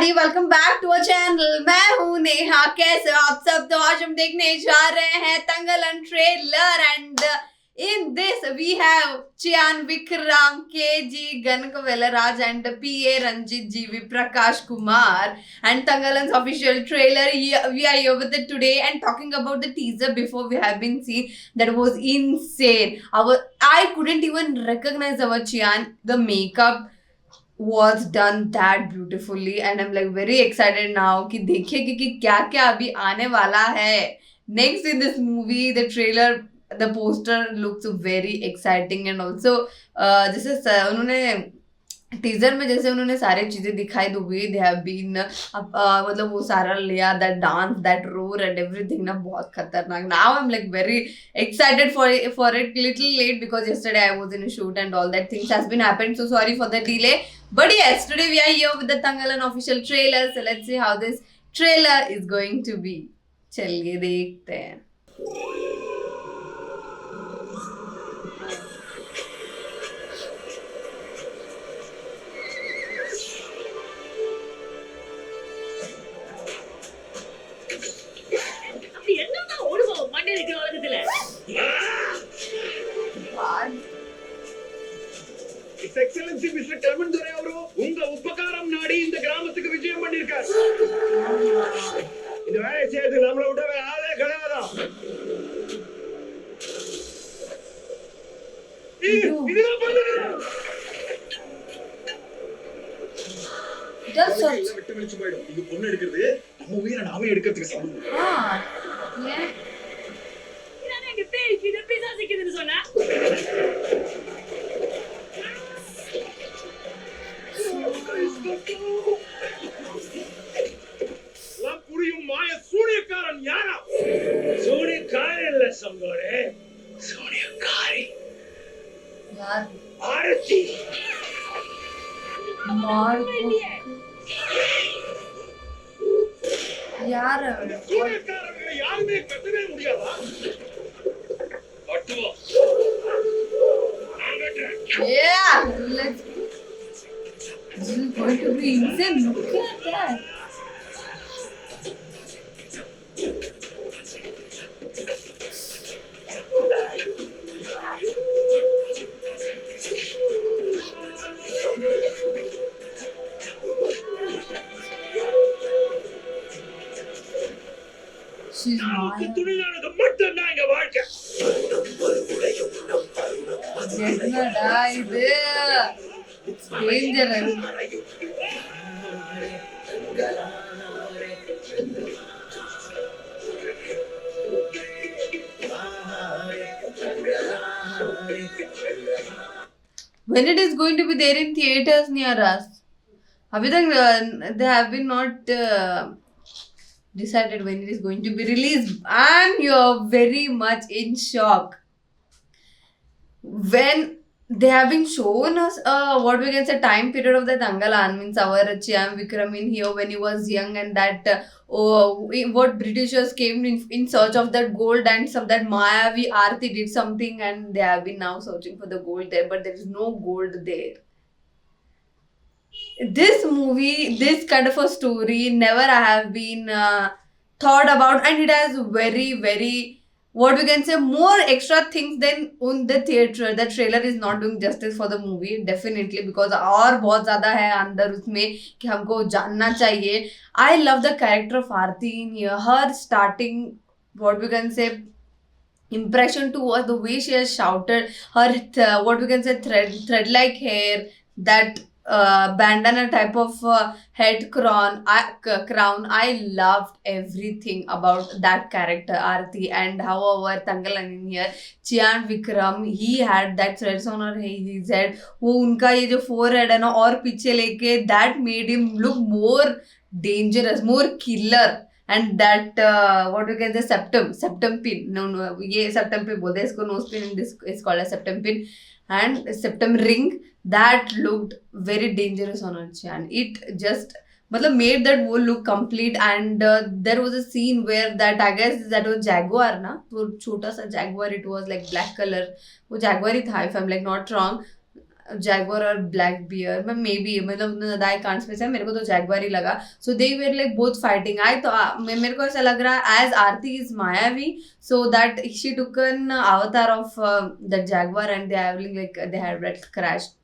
Everybody welcome back to our channel. मैं हूं नेहा। कैसे हो आप सब? तो आज हम देखने जा रहे हैं Thangalaan trailer and in this we have Chian Vikram, KG Ganakavelaraj and PA Ranjit GV Prakash Kumar and Tangalan's official trailer. We are here with it today and talking about the teaser before we have been seen. That was insane. I couldn't even recognize our Chian. The makeup was done that beautifully and I'm like very excited now कि देखेंगे कि क्या क्या अभी आने वाला है next in this movie. The trailer, the poster looks very exciting and also जैसे उन्होंने टीजर में जैसे उन्होंने सारी चीजें दिखाई the way they have been मतलब वो सारा लिया that dance that roar and everything ना बहुत खतरनाक. Now I am like very excited for it. Little late because yesterday I was in a shoot and all that things has been happened, so sorry for the delay, but yes, today we are here with the Tangalan official trailer, so let's see how this trailer is going to be. चलिए देखते हैं. His Excellency Mr. Kalman Dore ಅವರು ಉಂಗ ಉಪಕಾರಂ ನಾಡಿ இந்த கிராமத்துக்கு விஜயம் பண்ணிருக்கார். இது வேலை செய்து நம்மள விடவே ஆளே கிடையாது. இதுதான் பண்ணுங்க. Just விட்டு வெளிச்சு போய்டும். இது பொண்ணு எடுக்கிறது நம்ம உயிரை நாமே எடுக்கிறதுக்கு சமம். yeah. எனக்கு பேய் கிட்ட பிசாசிக்குதுன்னு சொன்னா புரியும் மாய சூனியக்காரன் யாரா? சூனியக்காரி இல்ல சங்கோரே, சூனியக்காரி यार ஆரத்தி. मार यार சூனியக்காரர்களை யாருமே கட்டவே முடியாதா? கட்டுவோம். yeah, let's. This is going to be insane. Look at that. She's நமக்கு Maya. துணிதானது மட்டும் தான் எங்க வாழ்க்கை. என்னடா இது? It's dangerous. When it is going to be there in theaters near us? अभी तक they have been not decided when it is going to be released, and you're very much in shock when they have been shown us what we can say time period of the Tangalan, means our Chiam Vikram in here when he was young, and that what Britishers came in search of that gold, and some that Mayavi Aarti did something and they have been now searching for the gold there, but there is no gold there. This movie, this kind of a story never I have been thought about, and it has very what we can say more extra things than on the theater. The trailer is not doing justice for the movie definitely, because और बहुत ज़्यादा है अंदर उसमें कि हमको जानना चाहिए. I love the character of Aarti in here. Her starting, what we can say, impression to us, the way she has shouted, her what we can say thread like hair, that bandana type of head crown. I loved everything about that character Aarti, and however Tangalan in here, Chian Vikram, he had that threads on her his head. वो उनका ये जो forehead है ना और पीछे लेके, that made him look more dangerous, more killer. And that what we can say septum pin, no ये septum pin बोलते हैं इसको, nose pin in this is called a septum pin, and septum ring, that looked very dangerous on her chin. It just मतलब made that whole look complete. And there was a scene where that I guess that was jaguar ना, तो छोटा सा jaguar, it was like black color, वो jaguar ही था if I'm like not wrong. Jaguar और black bear में may be मतलब उतना ज़्यादा आई कांट स्पेसिफाई, मेरे को तो जैगवार ही लगा. सो दे वर लाइक बोथ फाइटिंग. आई तो मेरे को ऐसा लग रहा है एज आरती इज मायावी, so that she took an avatar of the jaguar and they have like they had crashed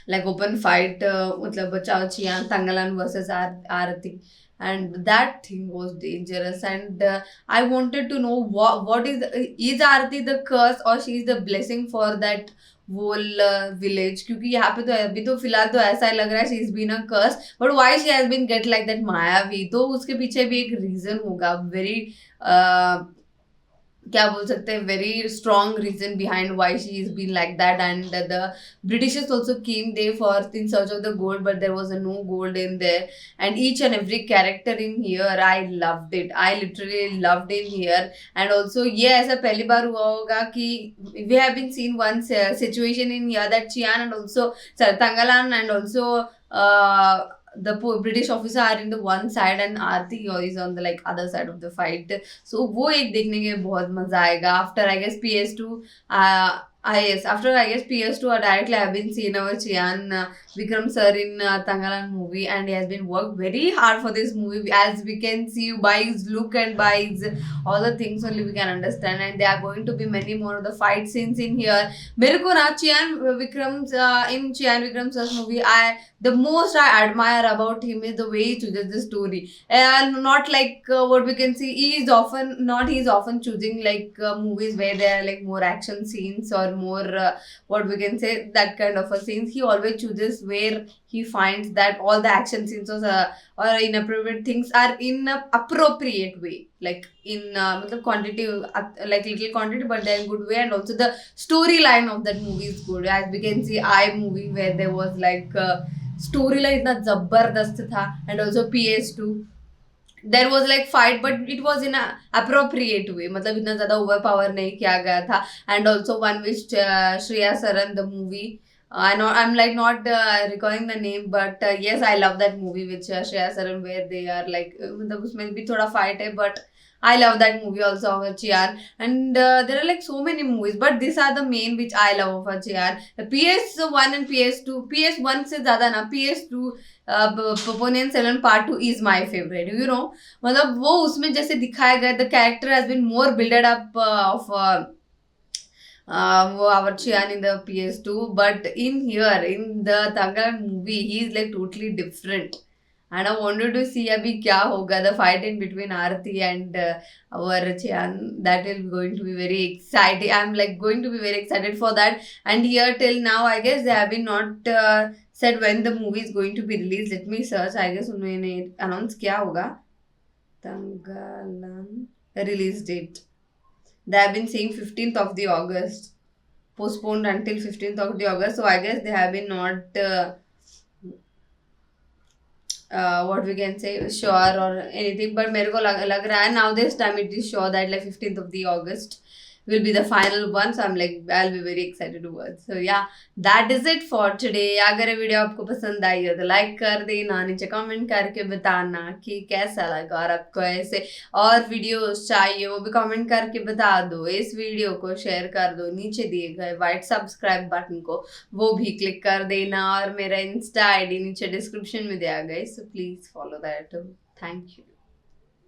like open fight, matlab Chao Chian Tangalan versus Arati, and that thing was dangerous. And I wanted to know what is Arati the curse or she is the blessing for that whole village, क्योंकि यहाँ पे तो अभी तो फिलहाल तो ऐसा ही लग रहा है she has been a curse, but why she has been get like that मायावी, तो उसके पीछे भी एक reason होगा, very क्या बोल सकते हैं, very strong reason behind why she is been like that. And the Britishers also came there for in search of the gold, but there was no gold in there. And each and every character in here, I loved it. I literally loved in here. And also ये ऐसा पहली बार हुआ होगा कि we have been seen one situation in here that Chian and also Tangalan and also the British officer are in the one side and Aarti is on the like other side of the fight. So वो एक देखने के बहुत मजा आएगा. After I guess PS2, after I guess PS2 directly I have been seeing our Chian Vikram sir in Tangalan movie, and he has been worked very hard for this movie, as we can see by his look and by his all the things only we can understand. And there are going to be many more of the fight scenes in here. मेरे को ना Chian Vikram sir's movie, the most I admire about him is the way he chooses the story. Not like what we can see, he is often choosing like movies where there are like more action scenes or more what we can say, that kind of a scenes. He always chooses where he finds that all the action scenes or inappropriate things are in a appropriate way, like in matlab quantity, like little quantity, but they're in good way. And also the storyline of that movie is good, as we can see I movie where there was like storyline इतना जबरदस्त था. And also PS2 there was like fight, but it was in a appropriate way, मतलब इतना ज़्यादा overpower नहीं किया गया था. And also one with Shreya Saran, the movie, I'm like not recalling the name, but yes, I love that movie with Shreya Saran where they are like मतलब उसमें भी थोड़ा fight है, but I love that movie also of Chiar. And there are like so many movies, but these are the main which I love of Chiar. PS1 and PS2, PS1 से ज़्यादा ना PS2 Ponniyin Selvan Part 2 is my favorite. You know, मतलब वो उसमें जैसे दिखाया गया, the character has been more built up of our Chian in the PS2, but in here in the Tangalan movie he is like totally different. And I wanted to see abhi kya hoga, the fight in between Aarti and our Chian. That is going to be very exciting. I'm like going to be very excited for that. And here till now, I guess they have been not said when the movie is going to be released. Let me search. I guess उन्होंने announce किया होगा. Tangalan release date. They have been saying 15th of the August. Postponed until 15th of the August. So I guess they have been not what we can say sure or anything, but मेरे को लग रहा है now this time it is sure that like 15th of the August will be the final one. So I'm like I'll be very excited to watch. So yeah, that is it for today. अगर ये video आपको पसंद आई हो तो like कर देना, नीचे comment करके बताना कि कैसा लगा, और आपको ऐसे और वीडियोस चाहिए वो भी कमेंट करके बता दो. इस वीडियो को शेयर कर दो, नीचे दिए गए वाइट सब्सक्राइब बटन को वो भी क्लिक कर देना, और मेरा इंस्टा आईडी नीचे डिस्क्रिप्शन में दिया गया, so please follow that. Thank you.